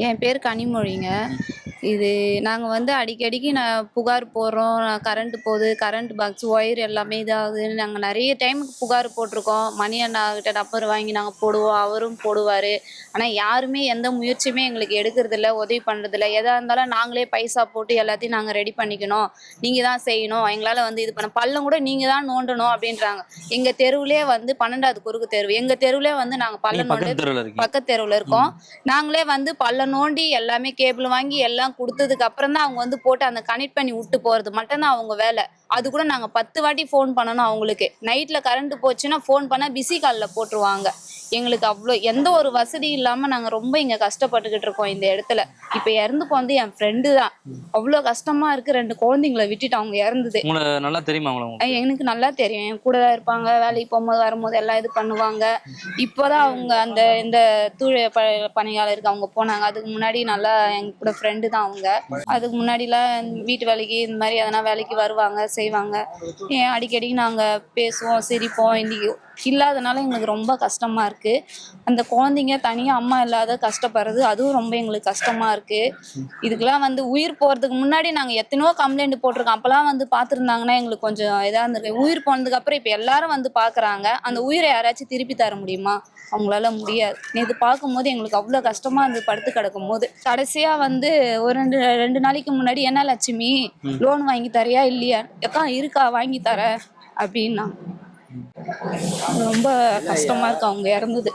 என் பேர் கனிமொழிங்க. இது நாங்க வந்து அடிக்கடிக்கு புகார் போடுறோம். கரண்ட் போகுது, கரண்ட் பாக்ஸ் ஒயர் எல்லாமே இதாகுதுன்னு நாங்க நெறைய டைமுக்கு புகார் போட்டிருக்கோம். மணி அண்ணாகிட்ட நம்பர் வாங்கி நாங்க போடுவோம். அவரும் போடுவாரு. ஆனா யாருமே எந்த முயற்சியுமே எங்களுக்கு எடுக்கறதில்ல, உதவி பண்றதில்ல. எதா இருந்தாலும் நாங்களே பைசா போட்டு எல்லாத்தையும் நாங்க ரெடி பண்ணிக்கணும். நீங்க தான் செய்யணும். எங்களால வந்து இது பண்ண பள்ளம் கூட நீங்க தான் நோண்டணும் அப்படின்றாங்க. எங்க தெருவுலயே வந்து 12வது குறுக்கு தெரு. எங்க தெருவுலயே வந்து நாங்க நீங்க பள்ளம் நோண்டி பக்கத்து தெருவுல இருக்கீங்க. பக்கத்து தெருவுல இருக்கோம். நாங்களே வந்து பள்ளம் நோண்டி எல்லாமே கேபிள் வாங்கி எல்லாம் குடுத்ததுக்கு அப்புறம் தான் அவங்க வந்து போட்டு அந்த கனெக்ட் பண்ணி விட்டு போறது மட்டும் தான் அவங்க வேலை. அது கூட நாங்க 10 வாட்டி ஃபோன் பண்ணணும் அவங்களுக்கு. நைட்ல கரண்ட் போச்சுன்னா ஃபோன் பண்ணா பிஸி கால்ல போட்டுருவாங்க. எங்களுக்கு அவ்ளோ எந்த ஒரு வசதி இல்லாம நாங்க ரொம்ப இங்க கஷ்டப்பட்டுக்கிட்டு இருக்கோம் இந்த இடத்துல. இப்ப இறந்து போனது என் ஃப்ரெண்டு தான். அவ்ளோ கஷ்டமா இருக்கு. 2 குழந்தைங்கள விட்டுட்டு அவங்க இறந்தது. உங்களுக்கு நல்லா தெரியுமா உங்களுக்கு? எனக்கு நல்லா தெரியும். என் கூட தான் இருப்பாங்க. வேலைக்கு போகும்போது, வரும்போது எல்லாம் இது பண்ணுவாங்க. இப்போதான் அவங்க அந்த இந்த பணியாளருக்கு அவங்க போனாங்க. அதுக்கு முன்னாடி நல்லா எங்க கூட ஃப்ரெண்டு தான் அவங்க. அதுக்கு முன்னாடிலாம் வீட்டு வேலைக்கு இந்த மாதிரி எதனா வேலைக்கு வருவாங்க, செய்வாங்க. அடிக்கடி நாங்க பேசுவோம், சிரிப்போம். இன்னைக்கு இல்லாதனால எங்களுக்கு ரொம்ப கஷ்டமா இருக்கு. அந்த குழந்தைங்க தனியா அம்மா இல்லாத கஷ்டப்படுறது அதுவும் ரொம்ப எங்களுக்கு கஷ்டமா இருக்கு. இதுக்கெல்லாம் வந்து உயிர் போறதுக்கு முன்னாடி நாங்க எத்தனையோ கம்ப்ளைண்ட் போட்டிருக்கோம். அப்பெல்லாம் வந்து பார்த்துருந்தாங்கன்னா எங்களுக்கு கொஞ்சம் இதா இருந்திருக்கு. உயிர் போனதுக்கு அப்புறம் இப்ப எல்லாரும் வந்து பாக்குறாங்க. அந்த உயிரை யாராச்சும் திருப்பி தர முடியுமா? அவங்களால முடியாது. நேத்து பார்க்கும்போது எங்களுக்கு அவ்வளவு கஷ்டமா இருந்து படுத்து கிடக்கும் போது கடைசியா வந்து ஒரு ரெண்டு நாளைக்கு முன்னாடி என்ன லட்சுமி லோன் வாங்கி தரியா இல்லையா? எக்கா இருக்கா வாங்கி தர அப்படின்னா ரொம்ப கஷ்டமா இருக்கு அவங்க இறந்தது.